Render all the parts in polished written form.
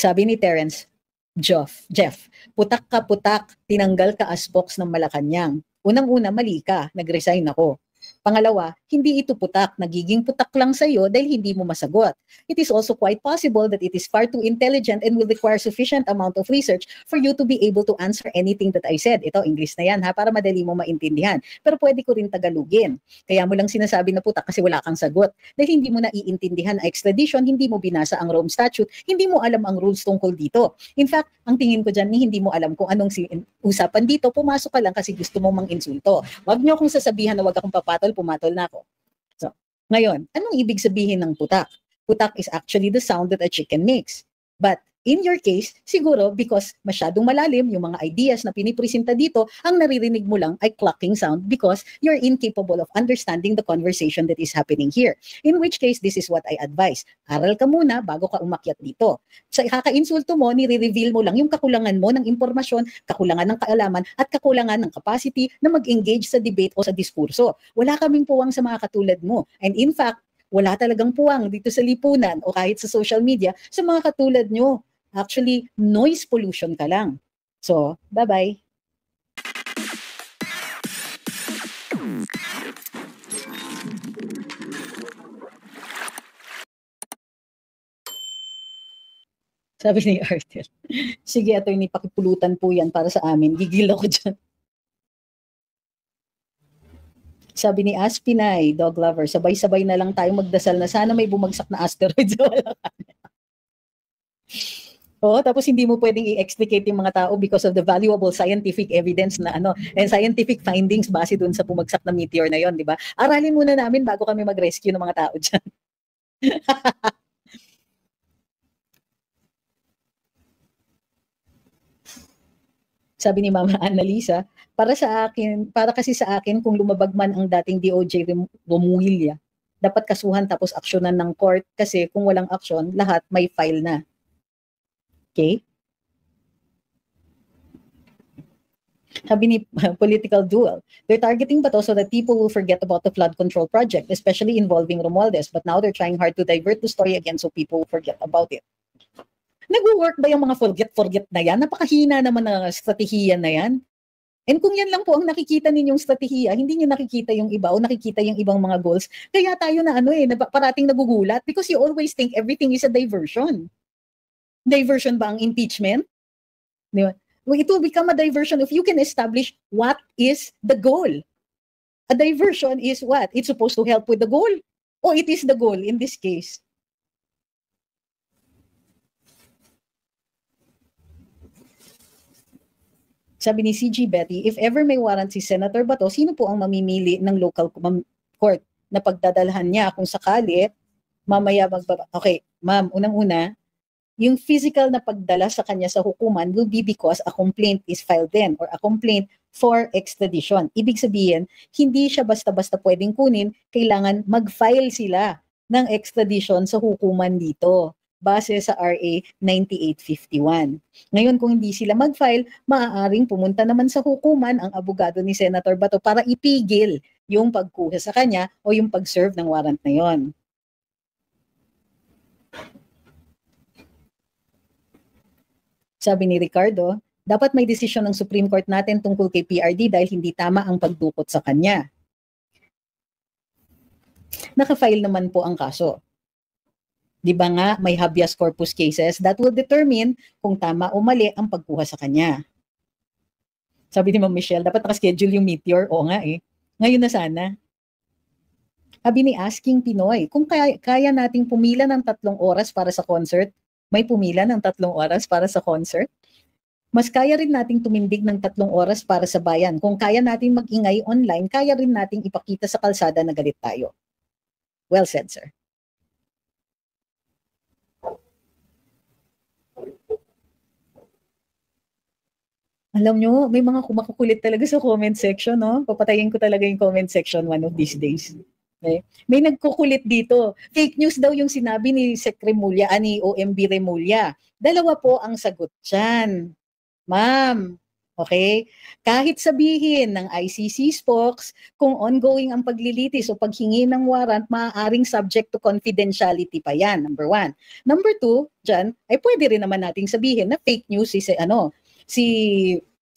Sabi ni Terence, Jeff, putak ka putak, tinanggal ka as spokes ng Malacanang. Unang-una, mali ka, nag-resign ako. Pangalawa, hindi ito putak, nagiging putak lang sa'yo dahil hindi mo masagot. It is also quite possible that it is far too intelligent and will require sufficient amount of research for you to be able to answer anything that I said. Ito, English na yan ha, para madali mo maintindihan. Pero pwede ko rin Tagalogin. Kaya mo lang sinasabi na putak kasi wala kang sagot. Dahil hindi mo naiintindihan ang extradition, hindi mo binasa ang Rome Statute, hindi mo alam ang rules tungkol dito. In fact, ang tingin ko dyan, hindi mo alam kung anong usapan dito, pumasok ka lang kasi gusto mong mang-insulto. Wag niyo akong sasabihan na wag akong papatol, pumatol na ako. So, ngayon, anong ibig sabihin ng putak? Putak is actually the sound that a chicken makes. But in your case, siguro because masyadong malalim yung mga ideas na pinipresenta dito, ang naririnig mo lang ay clucking sound because you're incapable of understanding the conversation that is happening here. In which case, this is what I advise. Aral ka muna bago ka umakyat dito. Sa kaka-insulto mo, nire-reveal mo lang yung kakulangan mo ng impormasyon, kakulangan ng kaalaman, at kakulangan ng capacity na mag-engage sa debate o sa diskurso. Wala kaming puwang sa mga katulad mo. And in fact, wala talagang puwang dito sa lipunan o kahit sa social media sa mga katulad nyo. Actually, noise pollution ka lang. So, bye-bye. Sabi ni Arthur, sige attorney, pakipulutan po yan para sa amin. Gigil ako dyan. Sabi ni Aspinay, dog lover, sabay-sabay na lang tayo magdasal na sana may bumagsak na asteroid sa wala kanya. Oh, tapos hindi mo pwedeng i-explicate yung mga tao because of the valuable scientific evidence na and scientific findings base dun sa bumagsak na meteor na yon, di ba? Aralin muna namin bago kami mag-rescue ng mga tao dyan. Sabi ni Mama Annalisa, para kasi sa akin kung lumabag man ang dating DOJ Romuilla, dapat kasuhan tapos aksyonan ng court kasi kung walang aksyon, lahat may file na. Okay? Sabi ni Political Duel, they're targeting Bato so that people will forget about the flood control project, especially involving Romualdez, but now they're trying hard to divert the story again so people will forget about it. Nag-work ba yung mga forget na yan? Napakahina naman na strategiya na yan. And kung yan lang po ang nakikita ninyong strategiya, hindi niyo nakikita yung iba o nakikita yung ibang mga goals, kaya tayo na parating nagugulat because you always think everything is a diversion. Diversion ba ang impeachment? Di ba? It will become a diversion if you can establish what is the goal. A diversion is what? It's supposed to help with the goal? O it is the goal in this case? Sabi ni CG Betty, if ever may warrant si Senator Bato, sino po ang mamimili ng local court na pagdadalhan niya kung sakali mamaya Okay, ma'am, unang-una, yung physical na pagdala sa kanya sa hukuman will be because a complaint is filed then or a complaint for extradition. Ibig sabihin, hindi siya basta-basta pwedeng kunin, kailangan mag-file sila ng extradition sa hukuman dito base sa RA 9851. Ngayon, kung hindi sila mag-file, maaaring pumunta naman sa hukuman ang abogado ni Senator Bato para ipigil yung pagkuha sa kanya o yung pag-serve ng warrant na yon. Sabi ni Ricardo, dapat may desisyon ng Supreme Court natin tungkol kay PRD dahil hindi tama ang pagdukot sa kanya. Naka-file naman po ang kaso. Di ba nga may habeas corpus cases that will determine kung tama o mali ang pagkuha sa kanya. Sabi ni Ma'am Michelle, dapat naka-schedule yung meteor. Oo nga eh. Ngayon na sana. Sabi ni Asking Pinoy, kung kaya nating pumila ng 3 oras para sa concert, may pumila ng 3 oras para sa concert? Mas kaya rin nating tumindig ng 3 oras para sa bayan. Kung kaya nating mag-ingay online, kaya rin nating ipakita sa kalsada na galit tayo. Well said, sir. Alam nyo, may mga kumakukulit talaga sa comment section, no? Papatayin ko talaga yung comment section one of these days. Okay? May nagkukulit dito. Fake news daw yung sinabi ni Sec Remulla, ni OMB Remulla. 2 po ang sagot dyan. Ma'am, Okay? Kahit sabihin ng ICC spokes, kung ongoing ang paglilitis o paghingi ng warrant, maaaring subject to confidentiality pa yan, number one. Number two, dyan, ay pwede rin naman nating sabihin na fake news si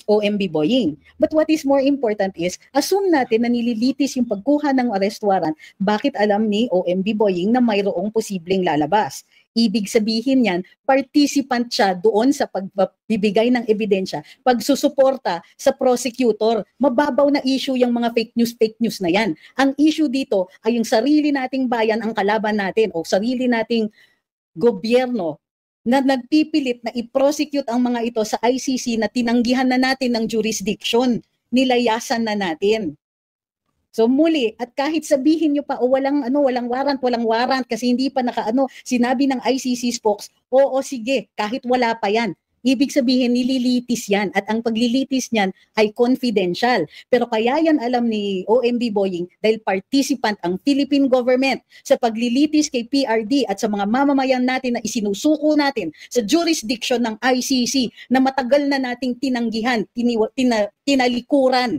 OMB Boying. But what is more important is, assume natin na nililitis yung pagkuha ng arrest warrant, bakit alam ni OMB Boying na mayroong posibleng lalabas? Ibig sabihin yan, participant siya doon sa pagbibigay ng ebidensya, pagsusuporta sa prosecutor. Mababaw na issue yung mga fake news na yan. Ang issue dito ay yung sarili nating bayan ang kalaban natin o sarili nating gobyerno na nagpipilit na i-prosecute ang mga ito sa ICC na tinanggihan na natin ng jurisdiction, nilayasan na natin. So muli, at kahit sabihin nyo pa walang warrant kasi hindi pa sinabi ng ICC spokes, oo sige, kahit wala pa yan. Ibig sabihin nililitis yan at ang paglilitis niyan ay confidential. Pero kaya yan alam ni OMB Boying dahil participant ang Philippine government sa paglilitis kay PRD at sa mga mamamayan natin na isinusuko natin sa jurisdiction ng ICC na matagal na nating tinanggihan, tinalikuran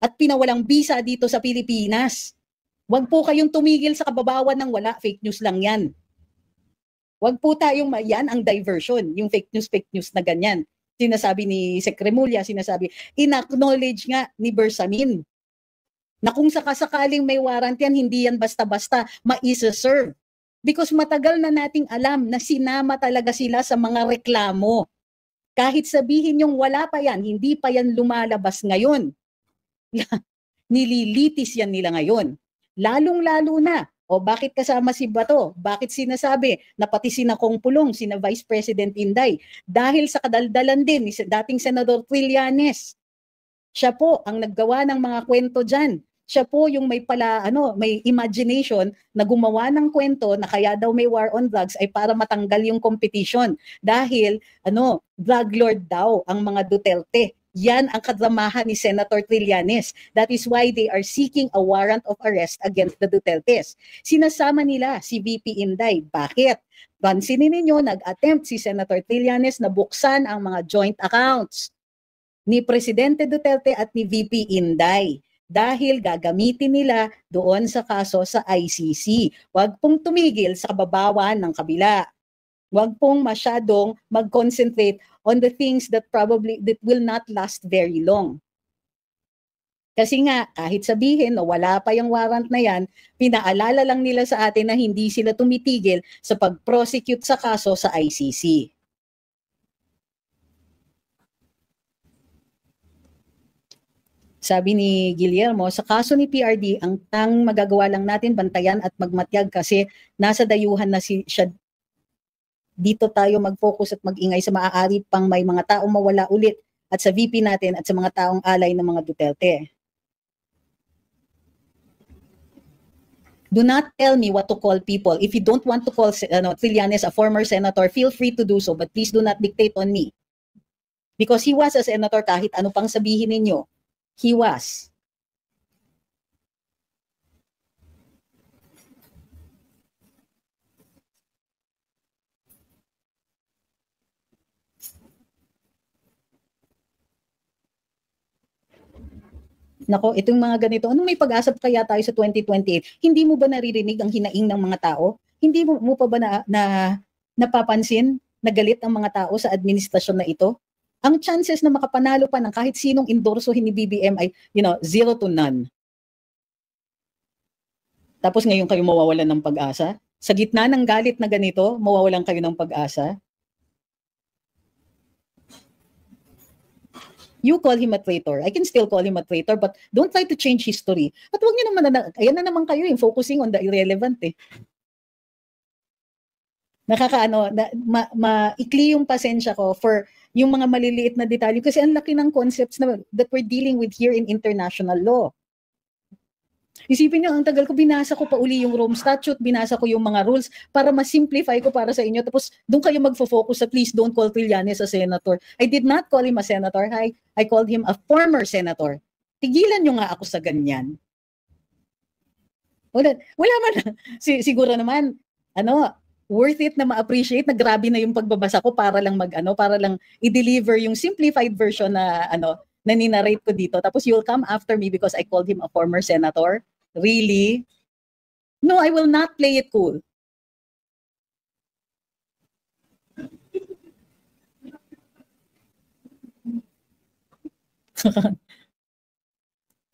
at pinawalang bisa dito sa Pilipinas. Huwag po kayong tumigil sa kababawan ng wala, fake news lang yan. Huwag po tayong yan ang diversion, yung fake news na ganyan. Sinasabi ni Sec. Remulla, in-acknowledge nga ni Bersamin na kung sakasakaling may warrant yan, hindi yan basta-basta ma-serve. Because matagal na nating alam na sinama talaga sila sa mga reklamo. Kahit sabihin yung wala pa yan, hindi pa yan lumalabas ngayon. Nililitis yan nila ngayon. Lalong-lalo na, bakit kasama si Bato? Bakit sinasabi na pati sina Kong Pulong, sina Vice President Inday? Dahil sa kadaldalan din ni dating Senador Trillanes. Siya po ang naggawa ng mga kwento dyan. Siya po yung may imagination na gumawa ng kwento na kaya daw may war on drugs ay para matanggal yung competition. Dahil, drug lord daw ang mga Duterte. Yan ang kadramahan ni Senator Trillanes. That is why they are seeking a warrant of arrest against the Dutertes. Sinasama nila si VP Inday. Bakit? Pansinin ninyo, nag-attempt si Senator Trillanes na buksan ang mga joint accounts ni Presidente Duterte at ni VP Inday. Dahil gagamitin nila doon sa kaso sa ICC. Huwag pong tumigil sa kababawan ng kabila. Huwag pong masyadong mag-concentrate on the things that will not last very long. Kasi nga, kahit sabihin na wala pa yung warrant na yan, pinaalala lang nila sa atin na hindi sila tumitigil sa pag-prosecute sa kaso sa ICC. Sabi ni Guillermo, sa kaso ni PRD, ang magagawa lang natin bantayan at magmatyag kasi nasa dayuhan na siya. Dito tayo mag-focus at mag-ingay sa maaari pang may mga taong mawala ulit at sa VP natin at sa mga taong alay ng mga Duterte. Do not tell me what to call people. If you don't want to call Trillanes a former senator, feel free to do so, but please do not dictate on me. Because he was a senator kahit ano pang sabihin ninyo. He was. Nako, itong mga ganito, anong may pag-asa kaya tayo sa 2028? Hindi mo ba naririnig ang hinaing ng mga tao? Hindi mo pa ba napapansin na galit ang mga tao sa administrasyon na ito? Ang chances na makapanalo pa ng kahit sinong endorsohin ni BBM ay, 0 to none. Tapos ngayon kayo mawawalan ng pag-asa? Sa gitna ng galit na ganito, mawawalan kayo ng pag-asa? You call him a traitor. I can still call him a traitor, but don't try to change history. At huwag niyo naman, ayan na naman kayo focusing on the irrelevant maikli yung pasensya ko for yung mga maliliit na detalye kasi ang laki ng concepts that we're dealing with here in international law. Isipin niyo, ang tagal ko, binasa ko pa uli yung Rome Statute, binasa ko yung mga rules para ma-simplify ko para sa inyo. Tapos doon kayo magfo-focus sa please don't call Trillanes a senator. I did not call him a senator. I called him a former senator. Tigilan niyo nga ako sa ganyan. Wala man. Siguro naman, worth it na ma-appreciate na grabe na yung pagbabasa ko para lang para lang i-deliver yung simplified version na na ninarrate ko dito. Tapos you'll come after me because I called him a former senator. Really? No, I will not play it cool.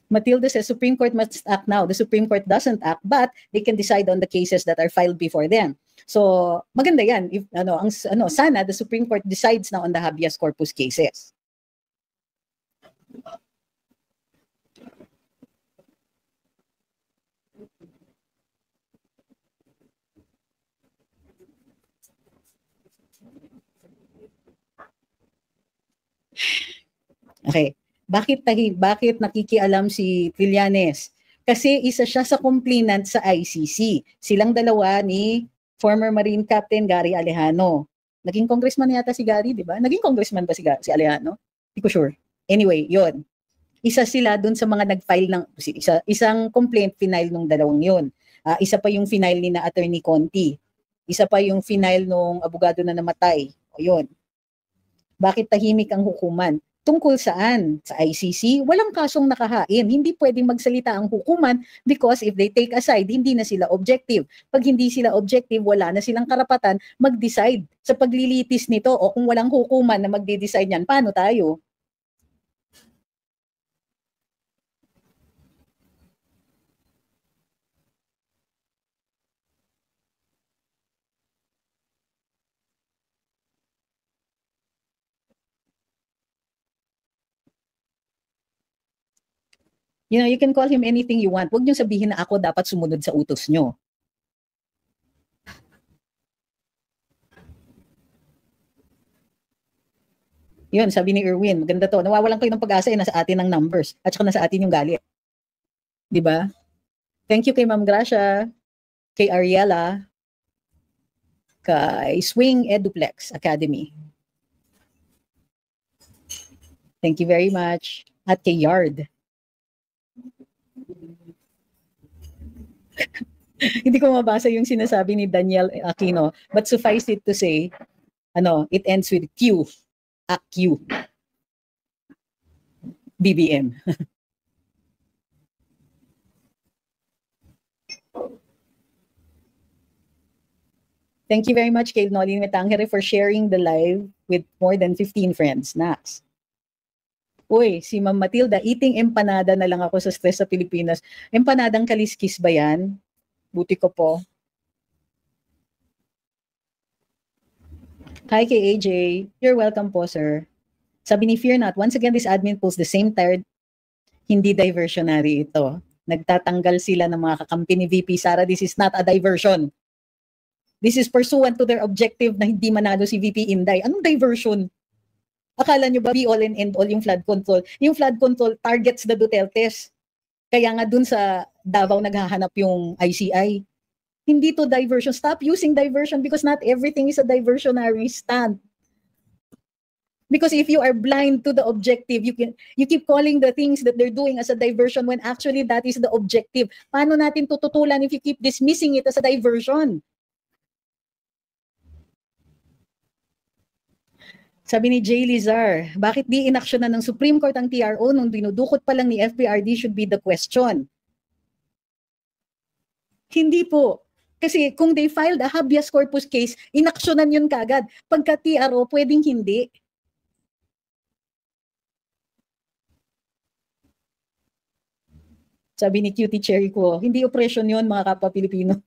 Matilda says Supreme Court must act now. The Supreme Court doesn't act, but they can decide on the cases that are filed before them. So, maganda yan. If, sana the Supreme Court decides now on the habeas corpus cases. Okay. Bakit nakikialam si Trillanes? Kasi isa siya sa complainant sa ICC. Silang dalawa ni former Marine Captain Gary Alejano. Naging congressman yata si Gary, di ba? Naging congressman ba si Alejano? Hindi ko sure. Anyway, yon. Isa sila dun sa mga nag-file ng isang complaint final nung dalawang yon. Isa pa yung final ni na Attorney Conti. Isa pa yung final nung abogado na namatay. O yun. Bakit tahimik ang hukuman? Tungkol saan? Sa ICC, walang kasong nakahain. Hindi pwedeng magsalita ang hukuman because if they take aside, hindi na sila objective. Pag hindi sila objective, wala na silang karapatan mag-decide sa paglilitis nito. O kung walang hukuman na magde-decide yan, paano tayo? You know, you can call him anything you want. Huwag niyo sabihin na ako dapat sumunod sa utos niyo. Yun, sabi ni Erwin, maganda to. Nawawalan kayo ng pag-asa, nasa atin ang numbers. At saka nasa atin yung galit. Di ba? Thank you kay Ma'am Gracia, kay Ariela, kay Swing Eduplex Academy. Thank you very much. At kay Yard. Hindi ko mabasa yung sinasabi ni Daniel Aquino, but suffice it to say, it ends with Q. AQ. BBM. Thank you very much kay Nolin Metangere for sharing the live with more than 15 friends. Nax. Uy, si Ma'am Matilda, eating empanada na lang ako sa stress sa Pilipinas. Empanadang kaliskis ba yan? Buti ko po. Hi kay AJ. You're welcome po, sir. Sabi ni Fear Not, once again, this admin pulls the same tired, hindi diversionary ito. Nagtatanggal sila ng mga kakampi ni VP Sara. This is not a diversion. This is pursuant to their objective na hindi manalo si VP Inday. Anong diversion? Akala nyo ba be all and end all yung flood control? Yung flood control targets the Dutertes. Kaya nga dun sa Davao naghahanap yung ICI. Hindi to diversion. Stop using diversion because not everything is a diversionary stunt. Because if you are blind to the objective, you keep calling the things that they're doing as a diversion when actually that is the objective. Paano natin tututulan if you keep dismissing it as a diversion? Sabi ni Jay Lizar, bakit di inaksyonan ng Supreme Court ang TRO nung dinudukot pa lang ni FBRD should be the question. Hindi po. Kasi kung they filed a habeas corpus case, inaksyonan yun kagad. Pagka TRO, pwedeng hindi. Sabi ni Cutie Cherry ko, hindi oppression yun mga kapwa Pilipino.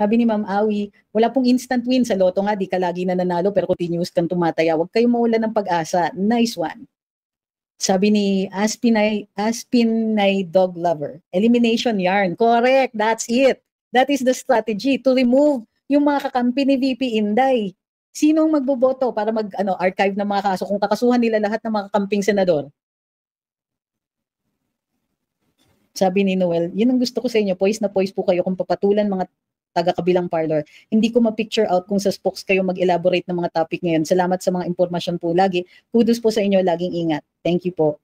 Sabi ni Ma'am Awi, wala pong instant win sa loto nga, di ka lagi nananalo pero continuous kang tumataya. Huwag kayong mawala ng pag-asa. Nice one. Sabi ni Aspinay Dog Lover, elimination yarn. Correct, that's it. That is the strategy to remove yung mga kakampi ni VP Inday. Sinong magboboto para archive ng mga kaso kung kakasuhan nila lahat ng mga kakamping senador? Sabi ni Noel, yun ang gusto ko sa inyo, poise na poise po kayo kung papatulan mga taga-kabilang parlor. Hindi ko ma-picture out kung sa spokes kayo mag-elaborate ng mga topic ngayon. Salamat sa mga impormasyon po lagi. Kudos po sa inyo, laging ingat. Thank you po.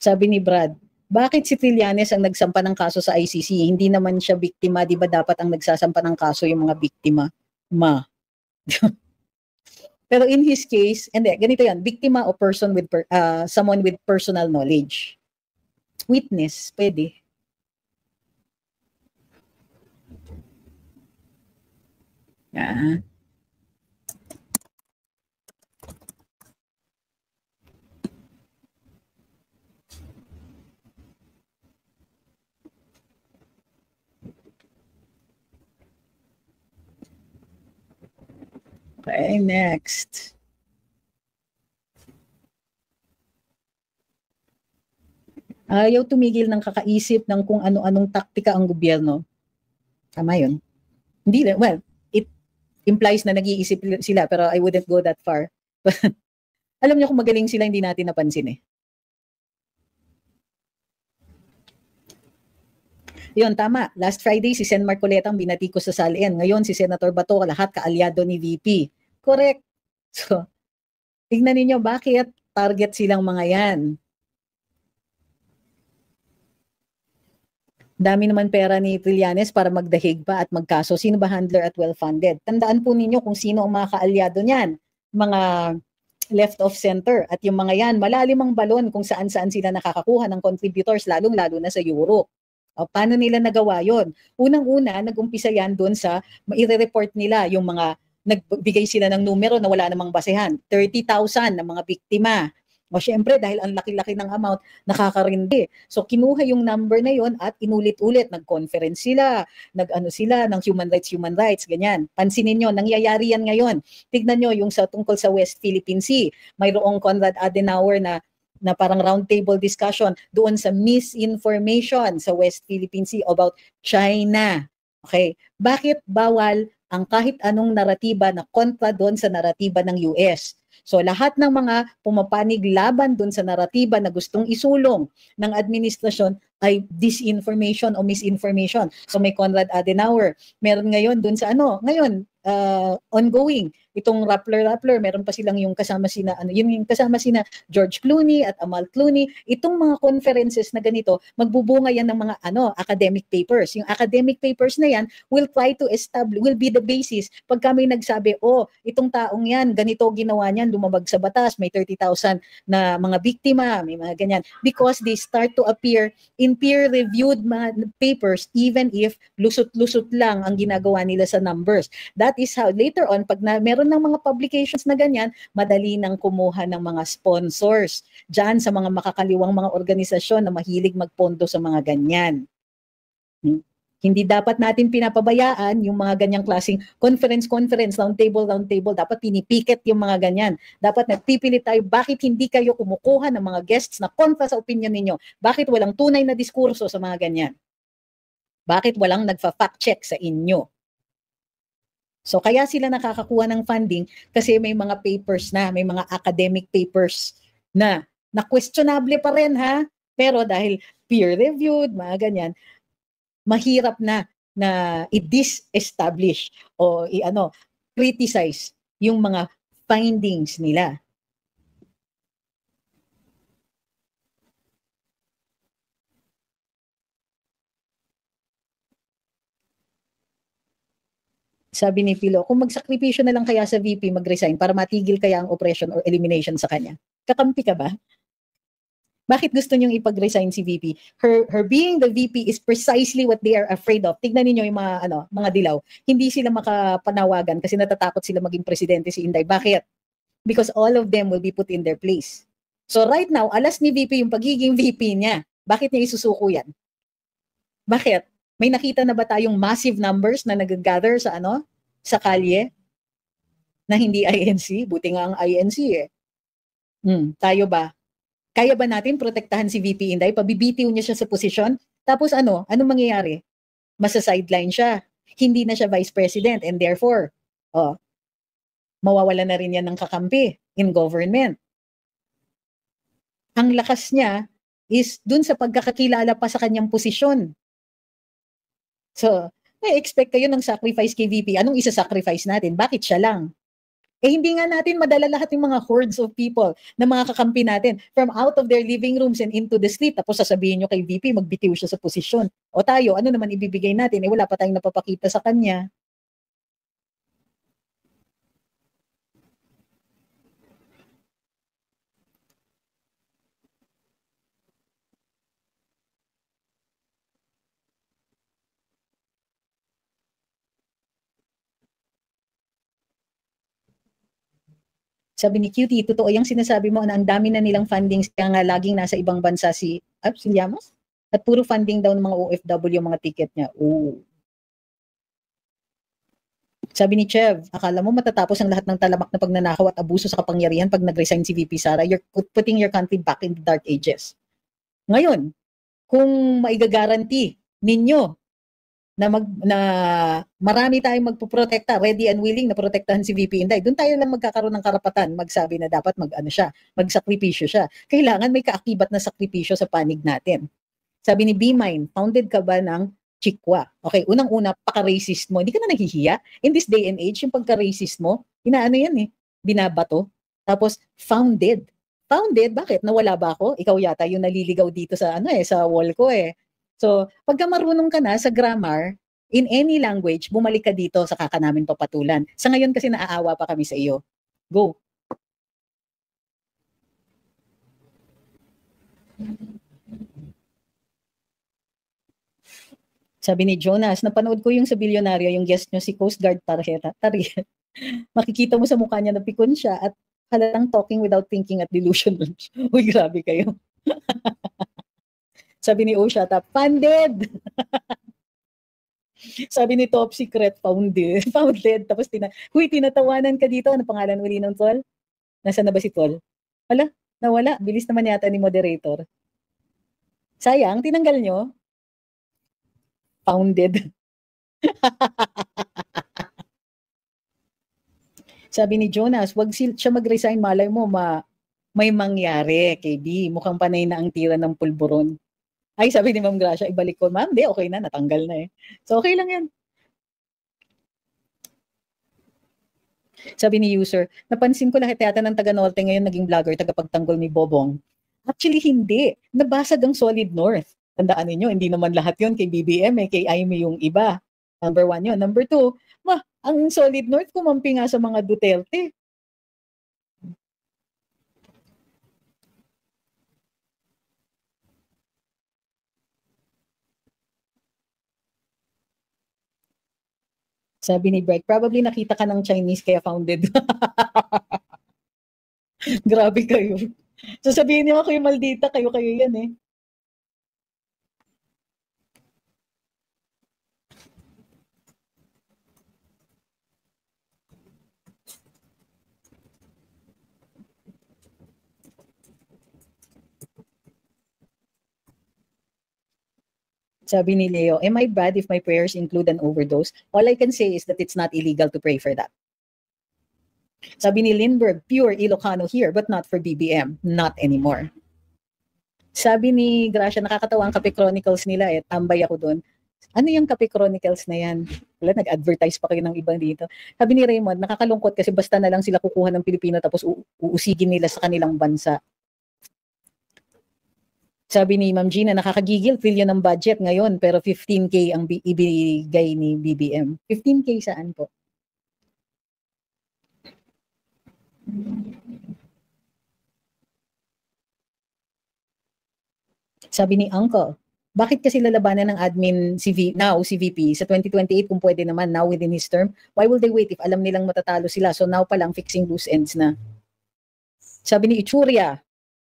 Sabi ni Brad, bakit si Trillanes ang nagsampa ng kaso sa ICC? Hindi naman siya biktima, di ba dapat ang nagsasampa ng kaso yung mga biktima? Pero in his case, hindi, ganito yan, biktima o person with, someone with personal knowledge. Witness, pwede. Yeah. Okay, next. Ayaw tumigil ng kakaisip ng kung ano-anong taktika ang gobyerno. Tama yun. Hindi, well, it implies na nag-iisip sila, pero I wouldn't go that far. Alam niyo kung magaling sila, hindi natin napansin eh. Yun, tama. Last Friday, si Sen Marcoleta ang binatikos sa SALN. Ngayon, si Senator Bato, lahat kaalyado ni VP. Correct. So, tignan ninyo bakit target silang mga yan. Dami naman pera ni Trillanes para magdahig pa at magkaso. Sino ba handler at well-funded? Tandaan po ninyo kung sino ang mga kaalyado niyan. Mga left of center. At yung mga yan, malalim ang balon kung saan-saan sila nakakakuha ng contributors, lalong-lalo na sa Europe. O, paano nila nagawa yon? Unang-una, nag-umpisa yan doon sa maire-report nila yung mga nagbigay sila ng numero na wala namang basehan. 30,000 na mga biktima. O syempre, dahil ang laki-laki ng amount, nakakarindi. So kinuha yung number na yon at inulit-ulit. Nag-conference sila, nag-ano sila ng human rights, ganyan. Pansinin nyo, nangyayari yan ngayon. Tignan nyo yung sa tungkol sa West Philippine Sea. Mayroong Konrad Adenauer na parang roundtable discussion doon sa misinformation sa West Philippine Sea about China. Okay? Bakit bawal ang kahit anong naratiba na kontra doon sa naratiba ng US? So lahat ng mga pumapanig laban doon sa naratiba na gustong isulong ng administrasyon ay disinformation o misinformation. So may Konrad Adenauer. Meron ngayon doon sa ngayon, ongoing. Itong Rappler, meron pa silang yung kasama sina yung kasama sina George Clooney at Amal Clooney. Itong mga conferences na ganito, magbubunga yan ng mga academic papers. Yung academic papers na yan will will be the basis pag kami nagsabi, itong taong yan, ganito ginawa niyan, lumabag sa batas, may 30,000 na mga biktima, may mga ganyan. Because they start to appear in peer-reviewed papers even if lusot-lusot lang ang ginagawa nila sa numbers. That is how later on, pag meron ng mga publications na ganyan, madali nang kumuha ng mga sponsors dyan sa mga makakaliwang mga organisasyon na mahilig magpondo sa mga ganyan. Hindi dapat natin pinapabayaan yung mga ganyang klaseng conference, roundtable, dapat pinipiket yung mga ganyan. Dapat nagpipilit tayo, bakit hindi kayo kumukuha ng mga guests na kontra sa opinion ninyo? Bakit walang tunay na diskurso sa mga ganyan? Bakit walang nagfa-fact check sa inyo? So kaya sila nakakakuha ng funding kasi may mga papers na, may mga academic papers na questionable pa rin ha, pero dahil peer-reviewed, mga ganyan, mahirap na i-disestablish o criticize yung mga findings nila. Sabi ni Pilo, kung magsakripisyo na lang kaya sa VP mag-resign para matigil kaya ang oppression or elimination sa kanya, kakampi ka ba? Bakit gusto niyong ipag-resign si VP? Her being the VP is precisely what they are afraid of. Tignan niyo yung mga dilaw. Hindi sila makapanawagan kasi natatakot sila maging presidente si Inday. Bakit? Because all of them will be put in their place. So right now, alas ni VP yung pagiging VP niya. Bakit niya isusuko yan? Bakit? May nakita na ba tayong massive numbers na nag-gather sa sa kalye na hindi INC? Buti nga ang INC eh. Tayo ba? Kaya ba natin protektahan si VP Inday? Pabibitiw niya siya sa posisyon? Tapos anong mangyayari? Masa-sideline siya. Hindi na siya vice president and therefore, mawawala na rin yan ng kakampi in government. Ang lakas niya is dun sa pagkakakilala pa sa kanyang posisyon. So, may expect kayo ng sacrifice kay VP. Anong isa-sacrifice natin? Bakit siya lang? Hindi nga natin madala lahat yung mga hordes of people na mga kakampi natin from out of their living rooms and into the street. Tapos sasabihin nyo kay VP, magbitiw siya sa posisyon. O tayo, ano naman ibibigay natin? Wala pa tayong napapakita sa kanya. Sabi ni Cutie, totoo yung sinasabi mo na ang dami na nilang fundings kaya nga laging nasa ibang bansa si Llamas? At puro funding daw ng mga OFW yung mga ticket niya. Oo. Sabi ni Chev, akala mo matatapos ang lahat ng talamak na pagnanakaw at abuso sa kapangyarihan pag nag-resign si VP Sara? You're putting your country back in the dark ages. Ngayon, kung maigagaranti ninyo na marami tayong magpoprotekta, ready and willing na protektahan si VP Inday, doon tayo lang magkakaroon ng karapatan magsabi na dapat magsakripisyo siya. Kailangan may kaakibat na sakripisyo sa panig natin. Sabi ni B-Mine, founded ka ba ng Chikwa? Okay, unang-una, paka-racist mo. Hindi ka na nahihiya? In this day and age, yung pagka-racist mo, inaano yan binabato. Tapos, founded. Founded? Bakit? Nawala ba ako? Ikaw yata yung naliligaw dito sa sa wall ko So, pagka marunong ka na sa grammar, in any language, bumalik ka dito sa namin papatulan. Sa ngayon kasi naaawa pa kami sa iyo. Go. Sabi ni Jonas, napanood ko yung sa Bilyonaryo, yung guest nyo si Coast Guard Tarjeta. Makikita mo sa mukha niya na pikon siya at halatang talking without thinking at delusional. Uy, grabe kayo. Sabi ni Osha, funded! Sabi ni Top Secret, founded. Tapos tinatawanan ka dito. Ano pangalan uli ng tol? Nasaan na ba si tol? Hala, nawala. Bilis naman yata ni moderator. Sayang, tinanggal nyo. Founded. Sabi ni Jonas, wag siya mag-resign, malay mo may mangyari kay B. Mukhang panay na ang tira ng pulburon. Ay, sabi ni Ma'am Gracia, ibalik ko. Ma'am, okay na, natanggal na So, okay lang yan. Sabi ni user, napansin ko lahat yata ng taga-Norte ngayon naging vlogger, tagapagtanggol ni Bobong. Actually, hindi. Nabasag ang Solid North. Tandaan ninyo, hindi naman lahat yon kay BBM, kay Aimee yung iba. Number 1 yun. Number 2, ang Solid North kumampi nga sa mga Duterte. Sabi ni Bright, probably nakita ka ng Chinese kaya founded. Grabe kayo. So sabihin niyo ako yung maldita, kayo yan Sabi ni Leo, am I bad if my prayers include an overdose? All I can say is that it's not illegal to pray for that. Sabi ni Lindbergh, pure Ilocano here, but not for BBM. Not anymore. Sabi ni Gracia, nakakatawa ang Kape Chronicles nila tambay ako doon. Ano yung Kape Chronicles na yan? Wala, nag-advertise pa kayo ng ibang dito. Sabi ni Raymond, nakakalungkot kasi basta na lang sila kukuha ng Pilipino tapos uusigin nila sa kanilang bansa. Sabi ni Ma'am Gina, nakakagigil, trillion ng budget ngayon, pero 15K ang ibigay ni BBM. 15K saan po? Sabi ni Uncle, bakit kasi lalabanan ng admin si VP sa 2028 kung pwede naman now within his term? Why will they wait if alam nilang matatalo sila? So now pa lang fixing loose ends na. Sabi ni Ichuria,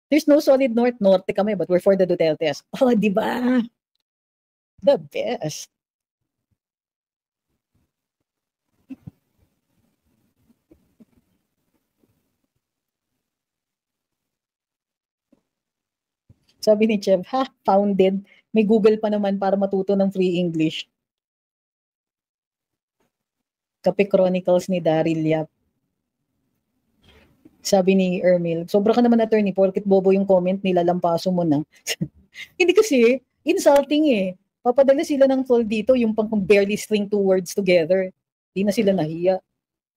there's no solid north kami, but we're for the Dutertes. Oh, di ba? The best. Sabi ni Chev, founded. May Google pa naman para matuto ng free English. Kape Chronicles ni Daryl Yap. Sabi ni Ermil, sobra ka naman attorney, porket bobo yung comment nila, lampaso mo na. Hindi kasi, insulting Papadala sila ng troll dito, yung pang barely string two words together. Hindi na sila nahiya.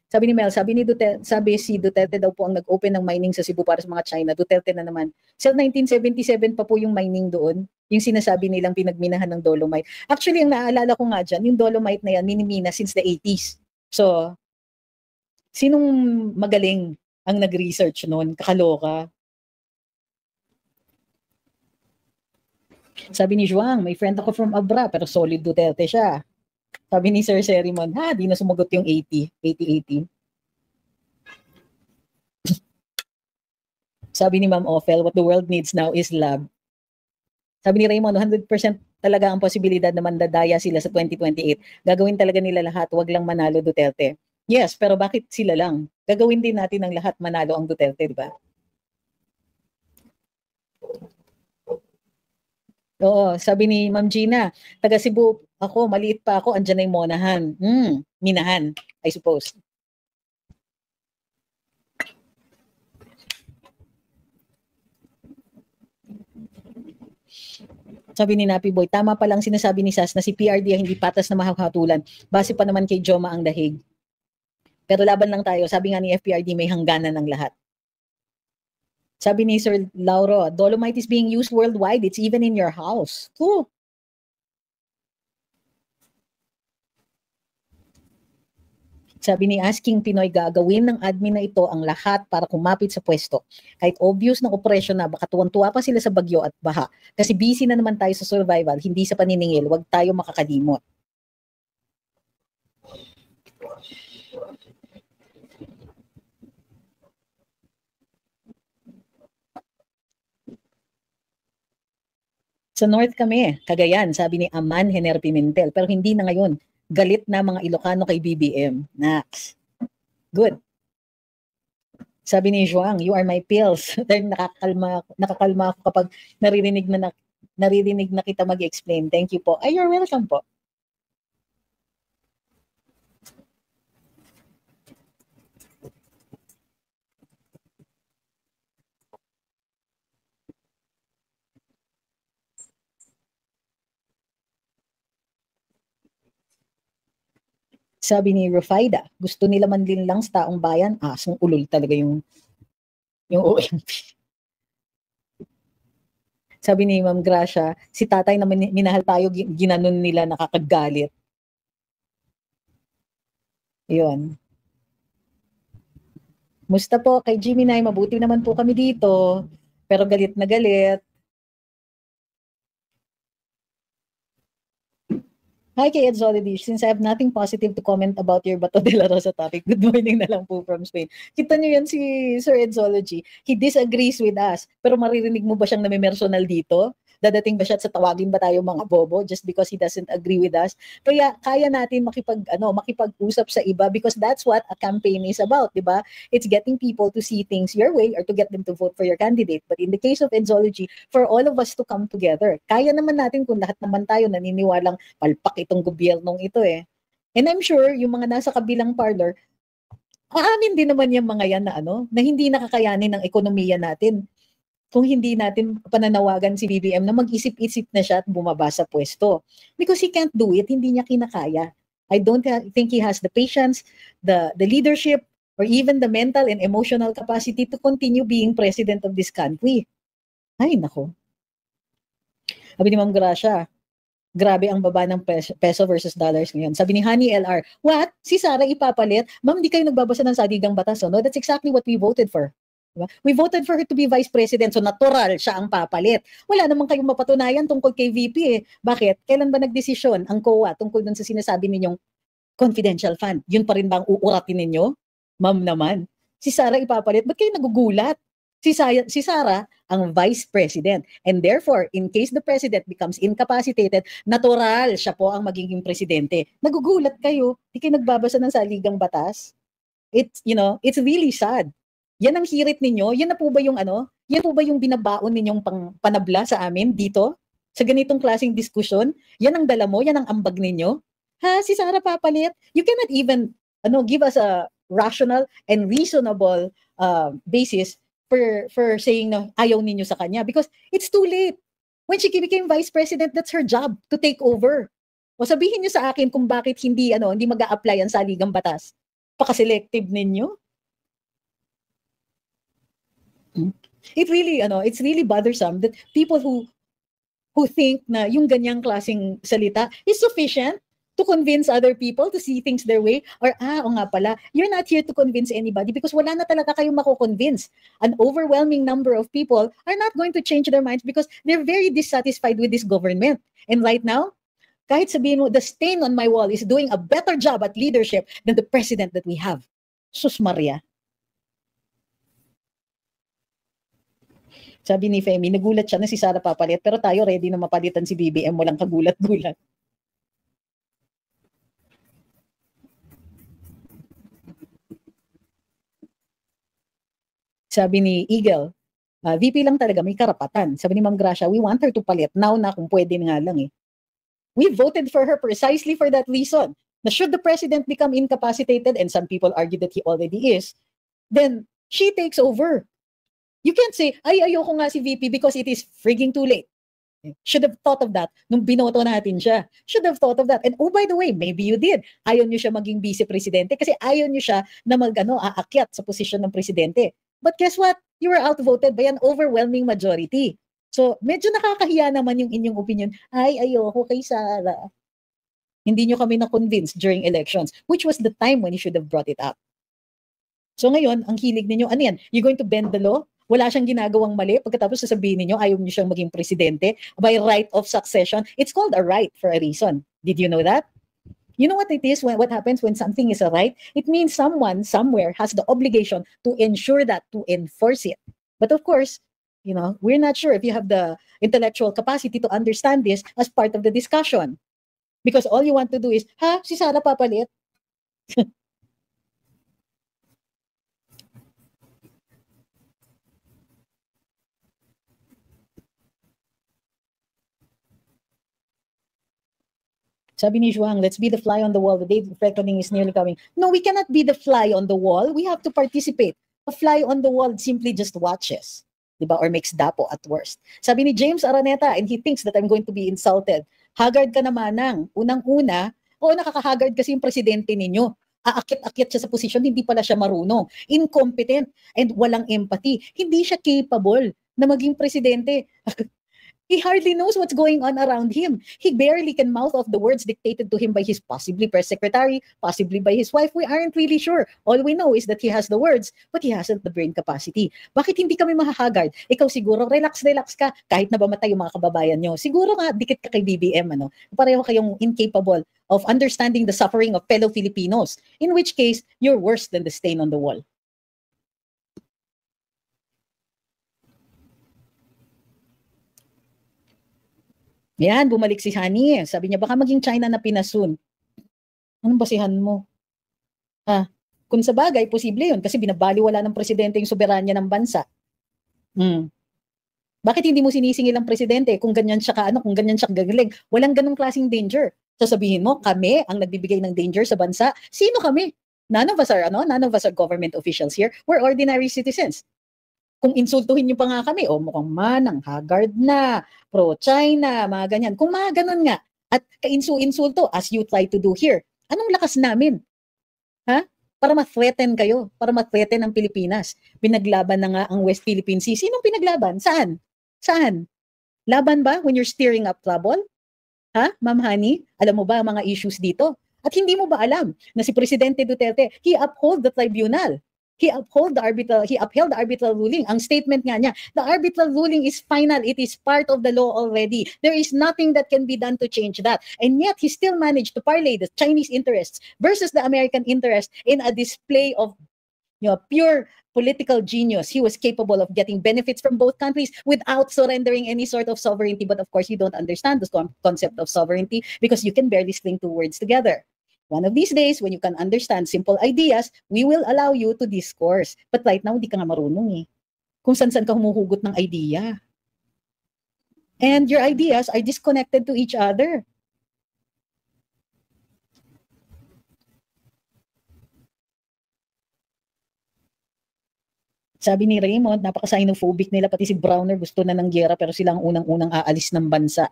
Sabi ni Mel, sabi ni Duterte, sabi si Duterte daw po ang nag-open ng mining sa Cebu para sa mga China. Duterte na naman. Sa 1977 pa po yung mining doon. Yung sinasabi nilang pinagminahan ng dolomite. Actually, ang naaalala ko nga dyan, yung dolomite na yan, minimina since the 80s. So, sinong magaling ang nag-research noon? Kakaloka. Sabi ni Juang, may friend ako from Abra, pero solid Duterte siya. Sabi ni Sir Serimon, di na sumagot yung 80. Sabi ni Ma'am Ophel, what the world needs now is love. Sabi ni Raymond, 100% talaga ang posibilidad na mandadaya sila sa 2028. Gagawin talaga nila lahat, wag lang manalo Duterte. Yes, pero bakit sila lang? Gagawin din natin ang lahat manalo ang Duterte, di ba? Oo, sabi ni Ma'am Gina, taga Cebu ako, maliit pa ako, andyan na yung Monahan. Minahan, I suppose. Sabi ni Napi Boy, tama pa lang sinasabi ni Sas na si PRD hindi patas na mahahatulan. Base pa naman kay Joma ang dahig. Pero laban lang tayo. Sabi nga ni FPRD, may hangganan ng lahat. Sabi ni Sir Lauro, dolomite is being used worldwide. It's even in your house. Cool. Sabi ni Asking Pinoy, gagawin ng admin na ito ang lahat para kumapit sa pwesto. Kahit obvious na operasyon na, baka tuwan-tuwa pa sila sa bagyo at baha. Kasi busy na naman tayo sa survival, hindi sa paniningil. Huwag tayo makakalimot. Sa North kami, Cagayan, sabi ni Aman Hener Pimentel. Pero hindi na ngayon. Galit na mga Ilocano kay BBM. Nax. Good. Sabi ni Juang, you are my pills. Dahil nakakalma ako kapag naririnig na kita mag-explain. Thank you po. Ay, you're welcome po. Sabi ni Rufaida, gusto nila manlin lang sa taong bayan. Asong ulol talaga yung OMP. Sabi ni Ma'am Gracia, si tatay na minahal tayo, ginanon nila, nakakagalit. Yun. Musta po kay Jimmy Nay, mabuti naman po kami dito. Pero galit na galit. Hi kay Ed Zolidi, since I have nothing positive to comment about your Bato de la Rosa topic, good morning na lang po from Spain. Kita niyo yan si Sir Ed Zology. He disagrees with us. Pero maririnig mo ba siyang namimersonal dito? Dadating ba siya sa tawagin ba tayo mga bobo just because he doesn't agree with us? Kaya kaya natin makipag-usap sa iba because that's what a campaign is about, di ba? It's getting people to see things your way or to get them to vote for your candidate. But in the case of Edzology, for all of us to come together, kaya naman natin kung lahat naman tayo naniniwalang palpak itong gobyernong ito eh. And I'm sure yung mga nasa kabilang parlor, aamin din naman yung mga yan na hindi nakakayanin ng ekonomiya natin kung hindi natin pananawagan si BBM na mag-isip-isip na siya at bumaba sa pwesto. Because he can't do it, hindi niya kinakaya. I don't think he has the patience, the leadership, or even the mental and emotional capacity to continue being president of this country. Ay, nako. Sabi ni Ma'am Gracia, grabe ang baba ng peso versus dollars ngayon. Sabi ni Honey LR, what? Si Sara ipapalit? Ma'am, di kayo nagbabasa ng saligang batas. No? That's exactly what we voted for. Diba? We voted for her to be vice president, so natural siya ang papalit. Wala naman kayong mapatunayan tungkol kay VP eh. Bakit? Kailan ba nagdesisyon ang COA tungkol dun sa sinasabi ninyong confidential fund? Yun pa rin ba ang uuratin ninyo? Ma'am naman. Si Sara ipapalit, ba't kayo nagugulat? Si Sara ang vice president. And therefore, in case the president becomes incapacitated, natural siya po ang magiging presidente. Nagugulat kayo? Di kayo nagbabasa ng saligang batas? It's really sad. Yan ang hirit ninyo? Yan na po ba yung Yan po ba yung binabaon ninyong panabla sa amin dito? Sa ganitong klaseng diskusyon? Yan ang dala mo? Yan ang ambag ninyo? Ha? Si Sara papalit? You cannot even give us a rational and reasonable basis for saying na ayaw ninyo sa kanya because it's too late. When she became vice president, that's her job to take over. O sabihin niyo sa akin kung bakit hindi mag-a-apply ang saligang batas. Paka-selective ninyo. It's really bothersome that people who think na yung ganyang klaseng salita is sufficient to convince other people to see things their way, or o nga pala, you're not here to convince anybody because wala na talaga kayong mako-convince. An overwhelming number of people are not going to change their minds because they're very dissatisfied with this government. And right now, kahit sabihin mo, the stain on my wall is doing a better job at leadership than the president that we have. Sus Maria. Sabi ni Femi, nagulat siya na si Sara papalit, pero tayo ready na mapalitan si BBM, walang kagulat-gulat. Sabi ni Eagle, VP lang talaga, may karapatan. Sabi ni Ma'am Gracia, we want her to palit. Now na kung pwede nga lang eh. We voted for her precisely for that reason. Na should the president become incapacitated, and some people argue that he already is, then she takes over. You can't say, ayoko nga si VP because it is frigging too late. Should have thought of that nung binoto natin siya. Should have thought of that. And oh, by the way, maybe you did. Ayaw niyo siya maging vice-presidente kasi ayaw niyo siya na aakyat sa posisyon ng presidente. But guess what? You were outvoted by an overwhelming majority. So, medyo nakakahiya naman yung inyong opinion. Ayoko kay Sara. Hindi niyo kami na-convince during elections, which was the time when you should have brought it up. So ngayon, ang hilig ninyo, ano yan? You're going to bend the law? Wala siyang ginagawang mali, pagkatapos sasabihin niyo ayaw niyo siyang maging presidente by right of succession. It's called a right for a reason. Did you know that? You know what it is? What happens when something is a right? It means someone somewhere has the obligation to ensure that, to enforce it. But of course, we're not sure if you have the intellectual capacity to understand this as part of the discussion. Because all you want to do is, si Sara papalit? Sabi ni Juang, let's be the fly on the wall. The day of reckoning is nearly coming. No, we cannot be the fly on the wall. We have to participate. A fly on the wall simply just watches, diba? Or makes dapo at worst. Sabi ni James Araneta, and he thinks that I'm going to be insulted. Haggard ka naman ng unang-una, nakakahagard kasi yung presidente ninyo. Aakit-akit siya sa posisyon, hindi pala siya marunong. Incompetent and walang empathy. Hindi siya capable na maging presidente. He hardly knows what's going on around him. He barely can mouth off the words dictated to him by his possibly press secretary, possibly by his wife. We aren't really sure. All we know is that he has the words, but he hasn't the brain capacity. Bakit hindi kami mahahagard? Ikaw siguro, relax ka, kahit na bamatay yung mga kababayan nyo. Siguro nga, dikit ka kay BBM, Pareho kayong incapable of understanding the suffering of fellow Filipinos, in which case, you're worse than the stain on the wall. Yan, bumalik si Hani. Sabi niya, baka maging China na pinasun. Anong basihan mo? Kung sa bagay, posible yun kasi binabaliwala ng presidente yung soberanya ng bansa. Bakit hindi mo sinisingil ang presidente kung ganyan siya kung ganyan siya gagaling? Walang ganong klaseng danger. Sasabihin mo, kami ang nagbibigay ng danger sa bansa. Sino kami? None of us are government officials here. We're ordinary citizens. Kung insultuhin niyo pa nga kami, mukhang manang, haggard na, pro-China, mga ganyan. Kung mga ganun nga, at kainsulto as you try to do here, anong lakas namin? Para ma-threaten kayo, para ma-threaten ang Pilipinas. Pinaglaban na nga ang West Philippine Sea. Sinong pinaglaban? Saan? Laban ba when you're stirring up trouble? Ma'am Hani? Alam mo ba ang mga issues dito? At hindi mo ba alam na si Presidente Duterte, he upheld the tribunal. He upheld the arbitral ruling. Ang statement nga niya, the arbitral ruling is final. It is part of the law already. There is nothing that can be done to change that. And yet, he still managed to parlay the Chinese interests versus the American interest in a display of pure political genius. He was capable of getting benefits from both countries without surrendering any sort of sovereignty. But of course, you don't understand the concept of sovereignty because you can barely string two words together. One of these days, when you can understand simple ideas, we will allow you to discourse. But right now, hindi ka nga marunong Kung saan-saan ka humuhugot ng idea. And your ideas are disconnected to each other. Sabi ni Raymond, napaka-xenophobic nila, pati si Browner gusto na ng giyera pero sila ang unang-unang aalis ng bansa.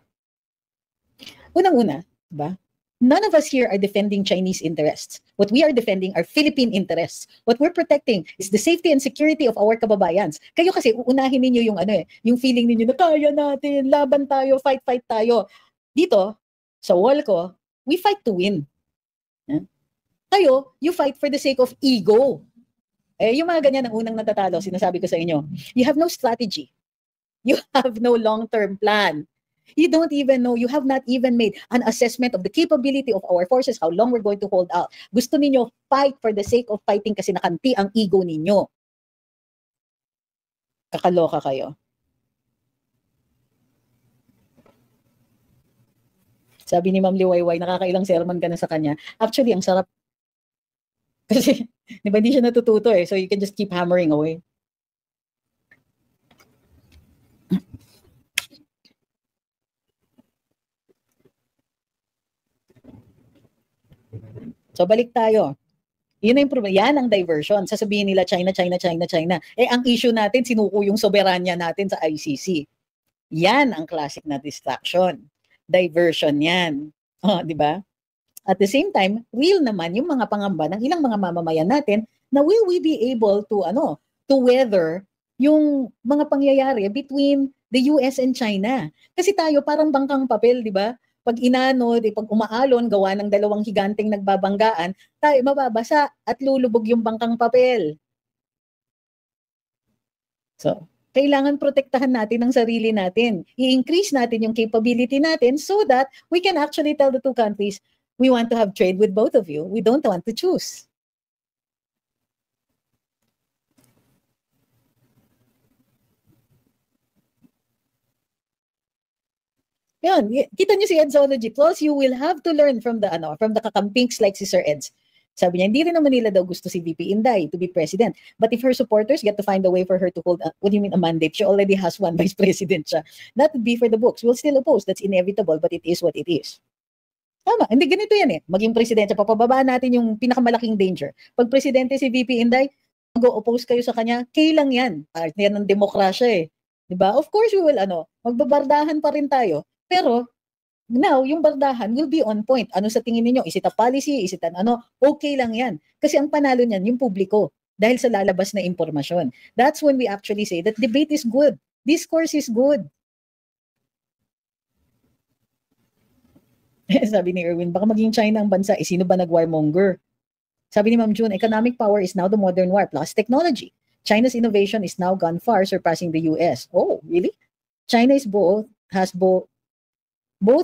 Unang-una, diba? None of us here are defending Chinese interests. What we are defending are Philippine interests. What we're protecting is the safety and security of our kababayans. Kayo kasi uunahin ninyo yung yung feeling ninyo na kaya natin, laban tayo, fight tayo. Dito, sa wall ko, we fight to win. Kayo, you fight for the sake of ego. Yung mga ganyan ang unang natatalo, sinasabi ko sa inyo. You have no strategy. You have no long-term plan. You don't even know, you have not even made an assessment of the capability of our forces, how long we're going to hold out. Gusto ninyo fight for the sake of fighting kasi nakanti ang ego ninyo. Kakaloka kayo. Sabi ni Ma'am Liwayway, nakakailang sermon ka na sa kanya. Actually, ang sarap. Kasi, di ba, hindi siya natututo so you can just keep hammering away. So balik tayo. Yun yung problema. Yan ang diversion. Sasabihin nila China. Ang issue natin, sinuko yung soberanya natin sa ICC. Yan ang classic na distraction. Diversion yan. Di ba? At the same time, real naman yung mga pangamba ng ilang mga mamamayan natin na will we be able to weather yung mga pangyayari between the US and China. Kasi tayo parang bangkang papel, di ba? Pag pag umaalon, gawa ng dalawang higanteng nagbabanggaan, tayo mababasa at lulubog yung bangkang papel. So, kailangan protektahan natin ang sarili natin. I-increase natin yung capability natin so that we can actually tell the two countries, we want to have trade with both of you. We don't want to choose. Yan, kita niyo si Edsology Clause, you will have to learn from the kakampings like si Sir Eds. Sabi niya, hindi rin naman nila daw gusto si VP Inday to be president. But if her supporters get to find a way for her to hold, what do you mean a mandate? She already has one vice president siya. That would be for the books. We'll still oppose. That's inevitable, but it is what it is. Tama, hindi ganito yan Maging presidente, papababa natin yung pinakamalaking danger. Pag presidente si VP Inday, mag-oppose kayo sa kanya, kailang yan. Part yan ng demokrasya Diba? Of course, we will magbabardahan pa rin tayo. Pero, now, yung bardahan will be on point. Ano sa tingin niyo? Is it a policy? Is it okay lang yan. Kasi ang panalo niyan, yung publiko. Dahil sa lalabas na impormasyon. That's when we actually say that debate is good. Discourse is good. Sabi ni Erwin, baka maging China ang bansa. Sino ba nag-warmonger? Sabi ni Ma'am June, economic power is now the modern war plus technology. China's innovation is now gone far, surpassing the US. Oh, really? China is both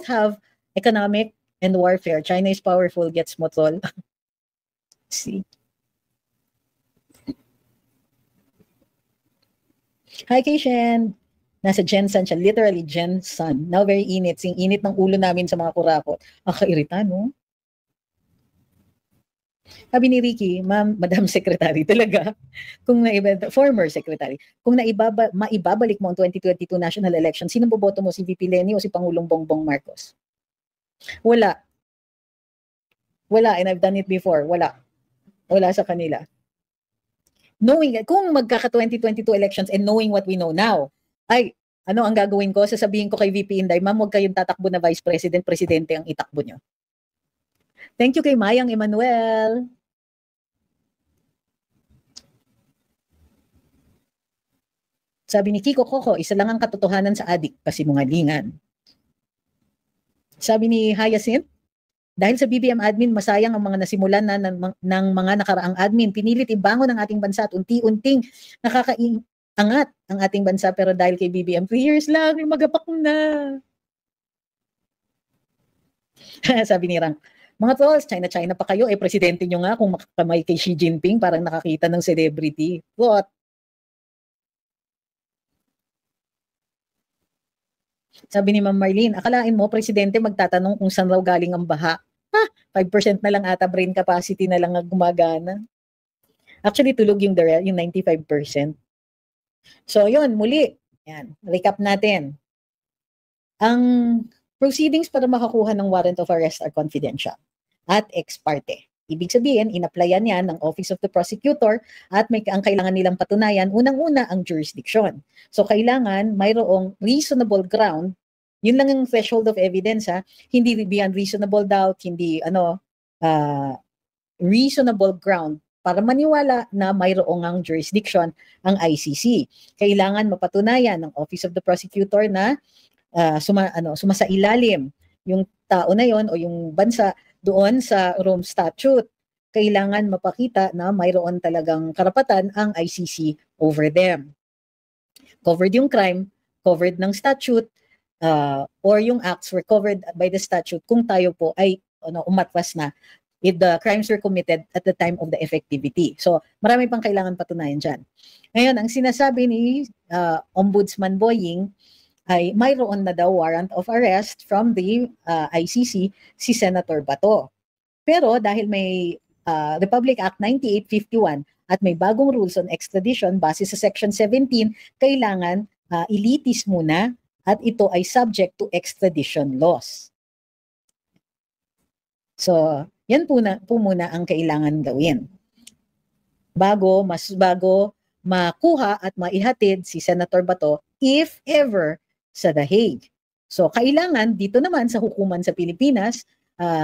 have economic and warfare. China is powerful, gets mo tol. See? Hi, Keishen. Nasa Jensen siya. Literally, Jensen. Now very init. Sing init ng ulo namin sa mga kurakot. Kairita, no? Sabi ni Ricky, Ma'am, Madam Secretary, talaga, former Secretary, kung maibabalik mo ang 2022 national election, sino boboto mo, si VP Leni o si Pangulong Bongbong Marcos? Wala, and I've done it before. Wala sa kanila. Kung magkaka-2022 elections and knowing what we know now, ano ang gagawin ko? Sasabihin ko kay VP Inday, Ma'am, huwag kayong tatakbo na Vice President, Presidente ang itakbo nyo. Thank you kay Mayang Emmanuel. Sabi ni Kiko Coco, isa lang ang katotohanan sa adik, kasinungalingan. Sabi ni Hyacinth, dahil sa BBM admin, masayang ang mga nasimulan na ng mga nakaraang admin. Pinilit ibangon ang ating bansa at unti-unting nakakaangat ang ating bansa. Pero dahil kay BBM, 3 years lang, magapak na. Sabi ni Rank, mga trolls, China pa kayo, presidente nyo nga kung makakamay kay Xi Jinping, parang nakakita ng celebrity. What? Sabi ni Ma'am Marlene, akalain mo, presidente magtatanong kung saan raw galing ang baha. 5% na lang ata brain capacity na lang ang gumagana. Actually, tulog yung 95%. So, yun, muli. Yan, recap natin. Ang proceedings para makakuha ng warrant of arrest are confidential at ex parte. Ibig sabihin, in-applyan yan ng Office of the Prosecutor at ang kailangan nilang patunayan, unang-una ang jurisdiction. So, kailangan mayroong reasonable ground Yun lang yung threshold of evidence, ha. Hindi beyond reasonable doubt, hindi reasonable ground para maniwala na mayroong ang jurisdiction ang ICC. Kailangan mapatunayan ng Office of the Prosecutor na sumasailalim yung tao na yon o yung bansa doon sa Rome Statute. Kailangan mapakita na mayroon talagang karapatan ang ICC over them. Covered yung crime, covered ng statute, or yung acts were covered by the statute kung tayo po ay umatras na if the crimes were committed at the time of the effectivity. So, marami pang kailangan patunayan dyan. Ngayon, ang sinasabi ni Ombudsman Boying ay mayroon na daw warrant of arrest from the ICC si Senator Bato. Pero dahil may Republic Act 9851 at may bagong rules on extradition base sa Section 17, kailangan ilitis muna at ito ay subject to extradition laws. So, yan po muna ang kailangan gawin. Bago makuha at maihatid si Senator Bato, if ever, sa The Hague. So, kailangan dito naman sa hukuman sa Pilipinas,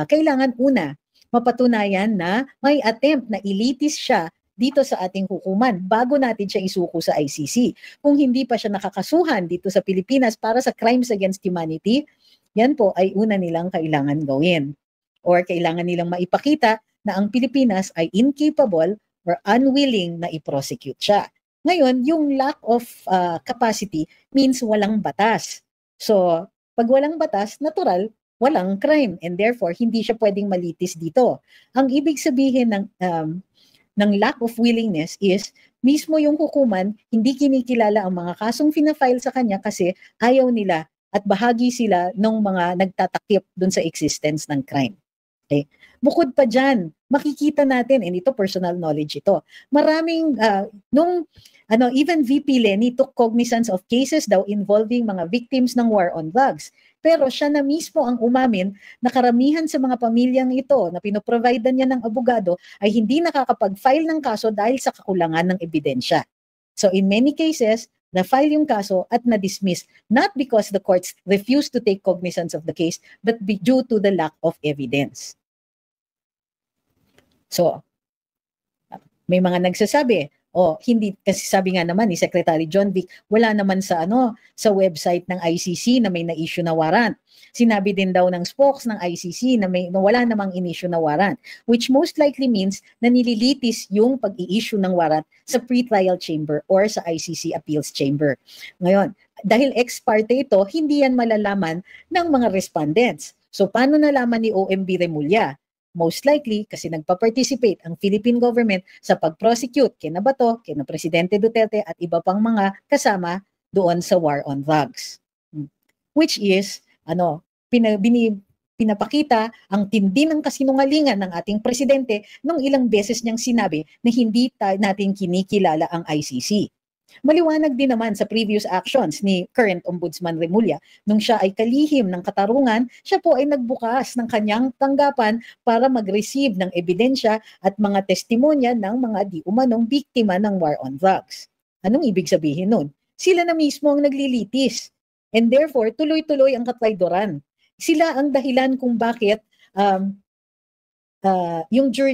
kailangan una, mapatunayan na may attempt na ilitis siya dito sa ating hukuman bago natin siya isuko sa ICC. Kung hindi pa siya nakakasuhan dito sa Pilipinas para sa crimes against humanity, yan po ay una nilang kailangan gawin. Or kailangan nilang maipakita na ang Pilipinas ay incapable or unwilling na i-prosecute siya. Ngayon, yung lack of capacity means walang batas. So, pag walang batas, natural, walang crime and therefore hindi siya pwedeng malitis dito. Ang ibig sabihin ng lack of willingness is mismo yung hukuman hindi kinikilala ang mga kasong fina-file sa kanya kasi ayaw nila at bahagi sila ng mga nagtatakip dun sa existence ng crime. Okay. Bukod pa dyan, makikita natin, and ito personal knowledge ito, maraming, even VP Lenny took cognizance of cases daw involving mga victims ng war on drugs. Pero siya na mismo ang umamin na karamihan sa mga pamilyang ito na pinoprovidean niya ng abogado ay hindi nakakapag-file ng kaso dahil sa kakulangan ng ebidensya. So in many cases, na-file yung kaso at na-dismiss, not because the courts refused to take cognizance of the case, but due to the lack of evidence. So, may mga nagsasabi, hindi, kasi sabi nga naman ni Secretary John Vic, wala naman sa sa website ng ICC na may na-issue na warrant. Sinabi din daw ng spokes ng ICC na wala namang in-issue na warrant, which most likely means na nililitis yung pag-i-issue ng warrant sa pre-trial chamber or sa ICC appeals chamber. Ngayon, dahil ex parte ito, hindi yan malalaman ng mga respondents. So, paano nalaman ni OMB Remulla? Most likely, kasi nagpa-participate ang Philippine government sa pag-prosecute kina Bato, kina Presidente Duterte at iba pang mga kasama doon sa war on drugs. Which is, pinapakita ang tindi ng kasinungalingan ng ating presidente nung ilang beses niyang sinabi na hindi natin kinikilala ang ICC. Maliwanag din naman sa previous actions ni current Ombudsman Remulla. Nung siya ay kalihim ng katarungan, siya po ay nagbukas ng kanyang tanggapan para mag-receive ng ebidensya at mga testimonya ng mga di umanong biktima ng war on drugs. Anong ibig sabihin nun? Sila na mismo ang naglilitis. And therefore, tuloy-tuloy ang katraydoran. Sila ang dahilan kung bakit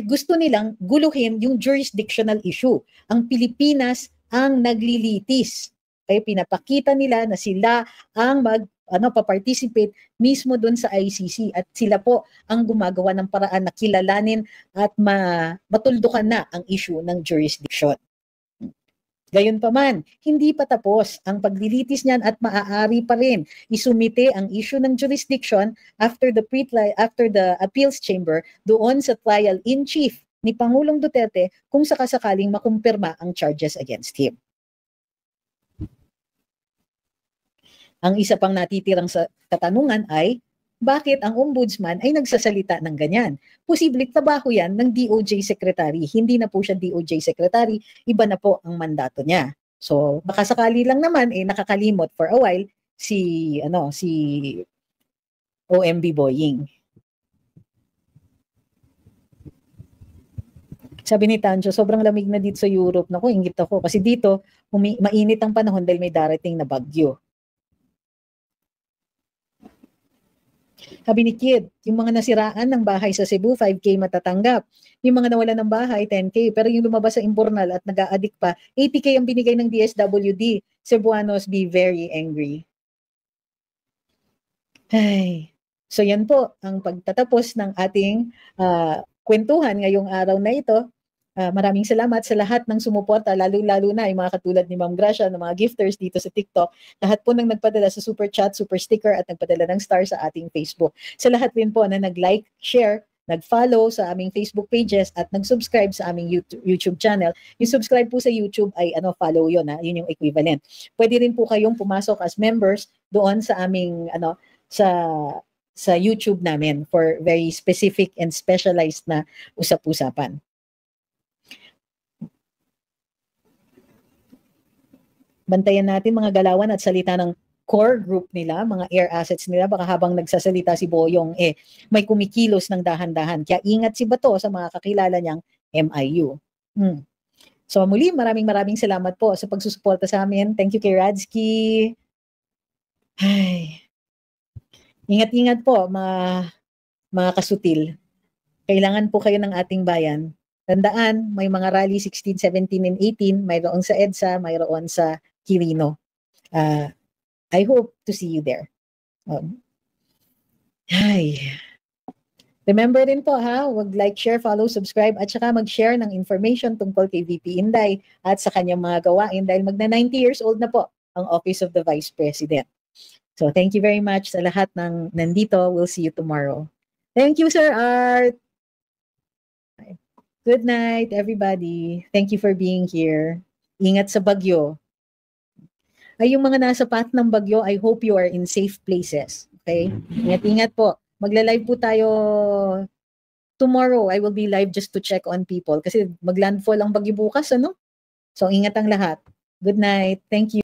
gusto nilang guluhin yung jurisdictional issue. Ang Pilipinas ang naglilitis. Kaya pinapakita nila na sila ang pa-participate mismo doon sa ICC at sila po ang gumagawa ng paraan na kilalanin at matuldukan na ang issue ng jurisdiction. Gayunpaman, hindi pa tapos ang paglilitis niyan at maaari pa rin isumite ang issue ng jurisdiction after the appeals chamber doon sa trial in chief ni Pangulong Duterte kung sakasakaling makumpirma ang charges against him. Ang isa pang natitirang sa katanungan ay, bakit ang ombudsman ay nagsasalita ng ganyan? Posibleng trabaho yan ng DOJ Secretary. Hindi na po siya DOJ Secretary, iba na po ang mandato niya. So, baka sakali lang naman, nakakalimot for a while si OMB Boying. Sabi ni Tancho, sobrang lamig na dito sa Europe. Naku, inggit ako. Kasi dito, mainit ang panahon dahil may darating na bagyo. Sabi ni Kid, yung mga nasiraan ng bahay sa Cebu, 5K matatanggap. Yung mga nawalan ng bahay, 10K. Pero yung lumabas sa Imbornal at nag-a-addict pa, 80K ang binigay ng DSWD. Cebuanos be very angry. Ay. So yan po ang pagtatapos ng ating kwentuhan ngayong araw na ito. Maraming salamat sa lahat ng sumuporta, lalo-lalo na yung mga katulad ni Ma'am Gracia, ng mga gifters dito sa TikTok, lahat po nang nagpadala sa super chat, super sticker at nagpadala ng star sa ating Facebook. Sa lahat din po na nag-like, share, nag-follow sa aming Facebook pages at nag-subscribe sa aming YouTube channel. Yung subscribe po sa YouTube ay follow yun, yun yung equivalent. Pwede rin po kayong pumasok as members doon sa aming sa YouTube namin for very specific and specialized na usap-usapan. Bantayan natin mga galawan at salita ng core group nila, mga air assets nila, baka habang nagsasalita si Boyong, may kumikilos ng dahan-dahan. Kaya ingat si Bato sa mga kakilala niyang MIU. So muli, maraming salamat po sa pagsusuporta sa amin. Thank you kay Radsky. Ay. Ingat-ingat po mga kasutil. Kailangan po kayo ng ating bayan. Tandaan, may mga rally 16, 17, and 18, mayroon sa EDSA, mayroon sa Quirino. I hope to see you there. Remember din po wag like, share, follow, subscribe at saka mag-share ng information tungkol kay VP Inday at sa kanyang mga gawain dahil magna 90 years old na po ang Office of the Vice President. So thank you very much sa lahat ng nandito. We'll see you tomorrow. Thank you, Sir Art. Good night, everybody. Thank you for being here. Ingat sa bagyo. Ay, yung mga nasa path ng bagyo, I hope you are in safe places. Okay? Ingat-ingat po. Magla-live po tayo tomorrow. I will be live just to check on people kasi maglandfall ang bagyo bukas, So, ingat ang lahat. Good night. Thank you.